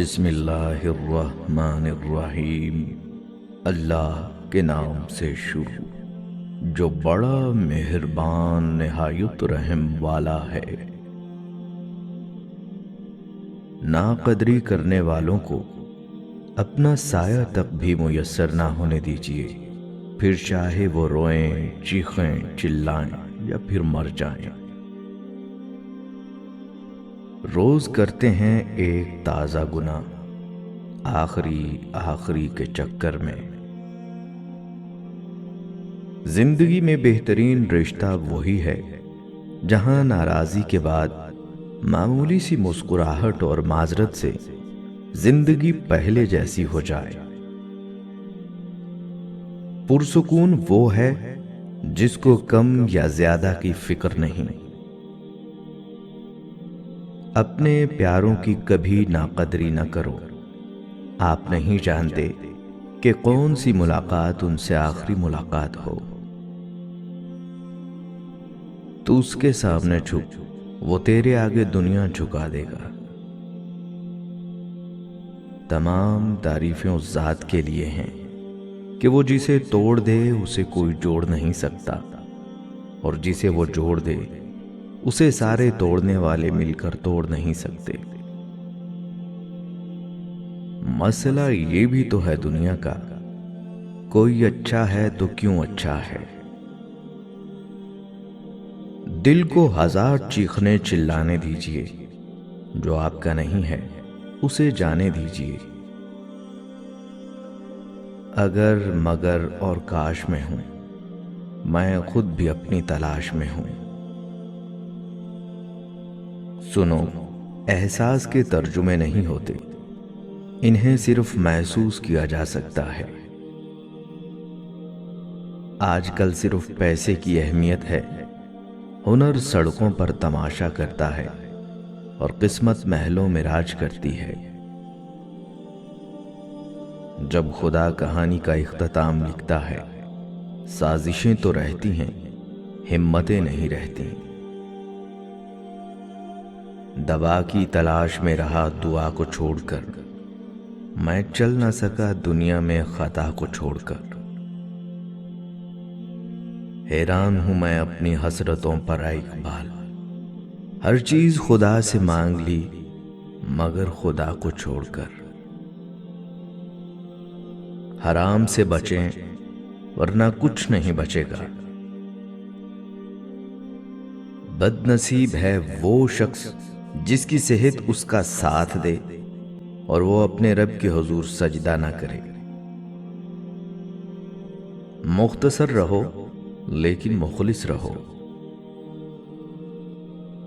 بسم اللہ الرحمن الرحیم۔ اللہ کے نام سے شروع جو بڑا مہربان نہایت رحم والا ہے۔ ناقدری کرنے والوں کو اپنا سایہ تک بھی میسر نہ ہونے دیجیے، پھر چاہے وہ روئیں، چیخیں، چلائیں یا پھر مر جائیں۔ روز کرتے ہیں ایک تازہ گناہ، آخری کے چکر میں۔ زندگی میں بہترین رشتہ وہی ہے جہاں ناراضی کے بعد معمولی سی مسکراہٹ اور معذرت سے زندگی پہلے جیسی ہو جائے۔ پرسکون وہ ہے جس کو کم یا زیادہ کی فکر نہیں۔ اپنے پیاروں کی کبھی ناقدری نہ کرو، آپ نہیں جانتے کہ کون سی ملاقات ان سے آخری ملاقات ہو۔ تو اس کے سامنے جھک، وہ تیرے آگے دنیا جھکا دے گا۔ تمام تعریفیں اس ذات کے لیے ہیں کہ وہ جسے توڑ دے اسے کوئی جوڑ نہیں سکتا، اور جسے وہ جوڑ دے اسے سارے توڑنے والے مل کر توڑ نہیں سکتے۔ مسئلہ یہ بھی تو ہے دنیا کا، کوئی اچھا ہے تو کیوں اچھا ہے؟ دل کو ہزار چیخنے چلانے دیجیے، جو آپ کا نہیں ہے اسے جانے دیجیے۔ اگر مگر اور کاش میں ہوں، میں خود بھی اپنی تلاش میں ہوں۔ سنو، احساس کے ترجمے نہیں ہوتے، انہیں صرف محسوس کیا جا سکتا ہے۔ آج کل صرف پیسے کی اہمیت ہے، ہنر سڑکوں پر تماشا کرتا ہے اور قسمت محلوں میں راج کرتی ہے۔ جب خدا کہانی کا اختتام لکھتا ہے، سازشیں تو رہتی ہیں، ہمتیں نہیں رہتی۔ دوا کی تلاش میں رہا دعا کو چھوڑ کر، میں چل نہ سکا دنیا میں خطا کو چھوڑ کر۔ حیران ہوں میں اپنی حسرتوں پر اے اقبال، ہر چیز خدا سے مانگ لی مگر خدا کو چھوڑ کر۔ حرام سے بچیں ورنہ کچھ نہیں بچے گا۔ بد نصیب ہے وہ شخص جس کی صحت اس کا ساتھ دے اور وہ اپنے رب کے حضور سجدہ نہ کرے۔ مختصر رہو لیکن مخلص رہو۔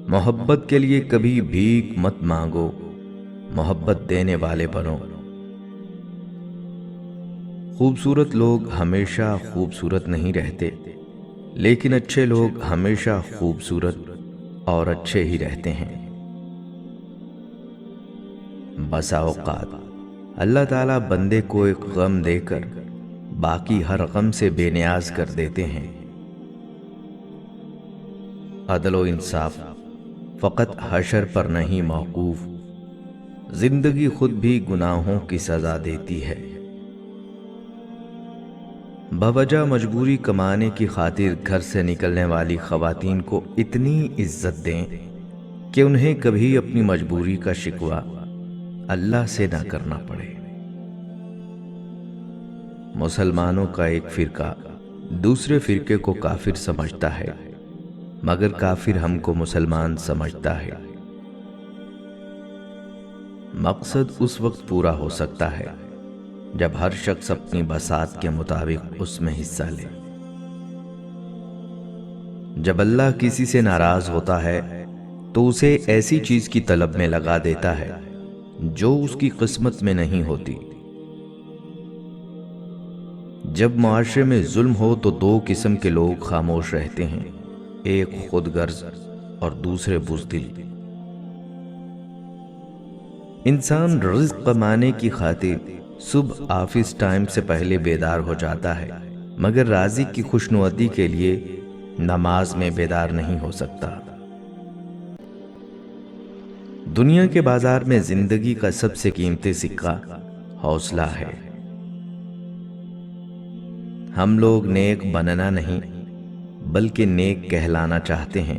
محبت کے لیے کبھی بھیک مت مانگو، محبت دینے والے بنو۔ خوبصورت لوگ ہمیشہ خوبصورت نہیں رہتے، لیکن اچھے لوگ ہمیشہ خوبصورت اور اچھے ہی رہتے ہیں۔ بسا اوقات اللہ تعالیٰ بندے کو ایک غم دے کر باقی ہر غم سے بے نیاز کر دیتے ہیں۔ عدل و انصاف فقط حشر پر نہیں موقوف، زندگی خود بھی گناہوں کی سزا دیتی ہے۔ بوجہ مجبوری کمانے کی خاطر گھر سے نکلنے والی خواتین کو اتنی عزت دیں کہ انہیں کبھی اپنی مجبوری کا شکوہ اللہ سے نہ کرنا پڑے۔ مسلمانوں کا ایک فرقہ دوسرے فرقے کو کافر سمجھتا ہے، مگر کافر ہم کو مسلمان سمجھتا ہے۔ مقصد اس وقت پورا ہو سکتا ہے جب ہر شخص اپنی بساط کے مطابق اس میں حصہ لے۔ جب اللہ کسی سے ناراض ہوتا ہے تو اسے ایسی چیز کی طلب میں لگا دیتا ہے جو اس کی قسمت میں نہیں ہوتی۔ جب معاشرے میں ظلم ہو تو دو قسم کے لوگ خاموش رہتے ہیں، ایک خود غرض اور دوسرے بزدل۔ انسان رزق کمانے کی خاطر صبح آفس ٹائم سے پہلے بیدار ہو جاتا ہے، مگر رازق کی خوشنودی کے لیے نماز میں بیدار نہیں ہو سکتا۔ دنیا کے بازار میں زندگی کا سب سے قیمتی سکہ حوصلہ ہے۔ ہم لوگ نیک بننا نہیں بلکہ نیک کہلانا چاہتے ہیں،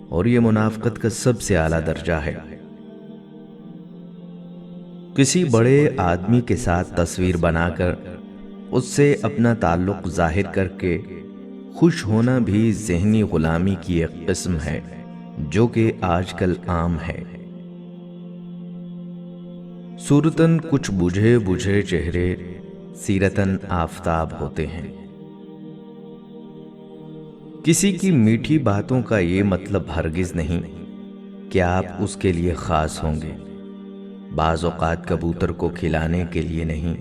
اور یہ منافقت کا سب سے اعلیٰ درجہ ہے۔ کسی بڑے آدمی کے ساتھ تصویر بنا کر اس سے اپنا تعلق ظاہر کر کے خوش ہونا بھی ذہنی غلامی کی ایک قسم ہے جو کہ آج کل عام ہے۔ صورتاً کچھ بجھے بجھے چہرے، سیرتاً آفتاب ہوتے ہیں۔ کسی کی میٹھی باتوں کا یہ مطلب ہرگز نہیں کہ آپ اس کے لیے خاص ہوں گے۔ بعض اوقات کبوتر کو کھلانے کے لیے نہیں،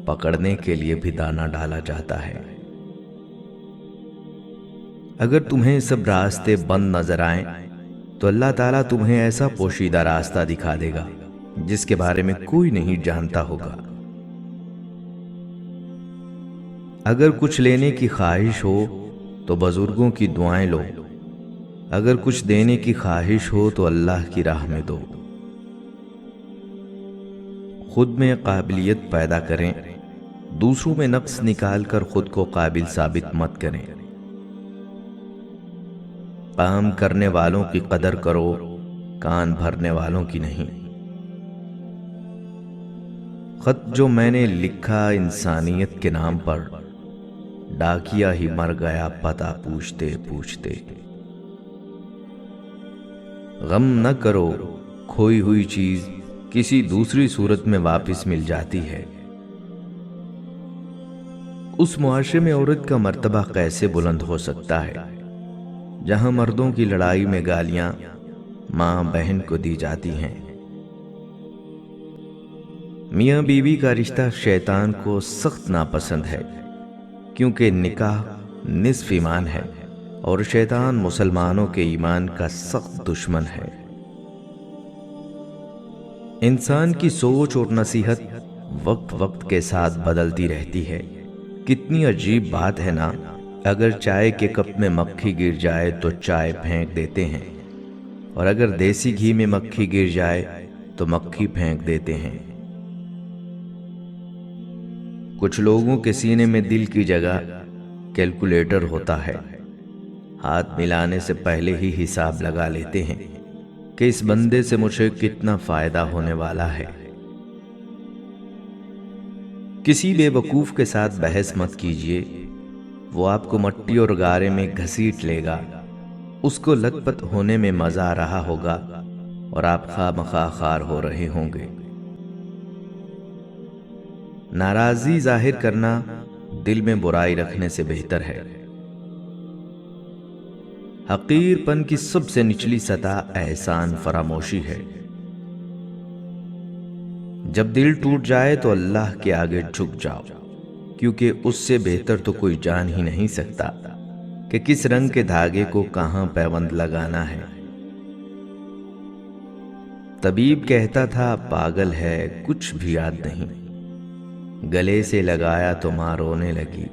پکڑنے کے لیے بھی دانہ ڈالا جاتا ہے۔ اگر تمہیں سب راستے بند نظر آئیں تو اللہ تعالیٰ تمہیں ایسا پوشیدہ راستہ دکھا دے گا جس کے بارے میں کوئی نہیں جانتا ہوگا۔ اگر کچھ لینے کی خواہش ہو تو بزرگوں کی دعائیں لو، اگر کچھ دینے کی خواہش ہو تو اللہ کی راہ میں دو۔ خود میں قابلیت پیدا کریں، دوسروں میں نقص نکال کر خود کو قابل ثابت مت کریں۔ کام کرنے والوں کی قدر کرو، کان بھرنے والوں کی نہیں۔ خط جو میں نے لکھا انسانیت کے نام پر، ڈاکیا ہی مر گیا پتہ پوچھتے پوچھتے۔ غم نہ کرو، کھوئی ہوئی چیز کسی دوسری صورت میں واپس مل جاتی ہے۔ اس معاشرے میں عورت کا مرتبہ کیسے بلند ہو سکتا ہے جہاں مردوں کی لڑائی میں گالیاں ماں بہن کو دی جاتی ہیں؟ میاں بیوی کا رشتہ شیطان کو سخت ناپسند ہے، کیونکہ نکاح نصف ایمان ہے اور شیطان مسلمانوں کے ایمان کا سخت دشمن ہے۔ انسان کی سوچ اور نصیحت وقت وقت کے ساتھ بدلتی رہتی ہے۔ کتنی عجیب بات ہے نا، اگر چائے کے کپ میں مکھی گر جائے تو چائے پھینک دیتے ہیں، اور اگر دیسی گھی میں مکھی گر جائے تو مکھی پھینک دیتے ہیں۔ کچھ لوگوں کے سینے میں دل کی جگہ کیلکولیٹر ہوتا ہے، ہاتھ ملانے سے پہلے ہی حساب لگا لیتے ہیں کہ اس بندے سے مجھے کتنا فائدہ ہونے والا ہے۔ کسی بے وقوف کے ساتھ بحث مت کیجیے، وہ آپ کو مٹی اور گارے میں گھسیٹ لے گا، اس کو لت پت ہونے میں مزہ آ رہا ہوگا اور آپ خواہ مخواہ خوار ہو رہے ہوں گے۔ ناراضی ظاہر کرنا دل میں برائی رکھنے سے بہتر ہے۔ حقیر پن کی سب سے نچلی سطح احسان فراموشی ہے۔ جب دل ٹوٹ جائے تو اللہ کے آگے جھک جاؤ، کیونکہ اس سے بہتر تو کوئی جان ہی نہیں سکتا کہ کس رنگ کے دھاگے کو کہاں پیوند لگانا ہے۔ طبیب کہتا تھا پاگل ہے، کچھ بھی یاد نہیں، گلے سے لگایا تو ماں رونے لگی،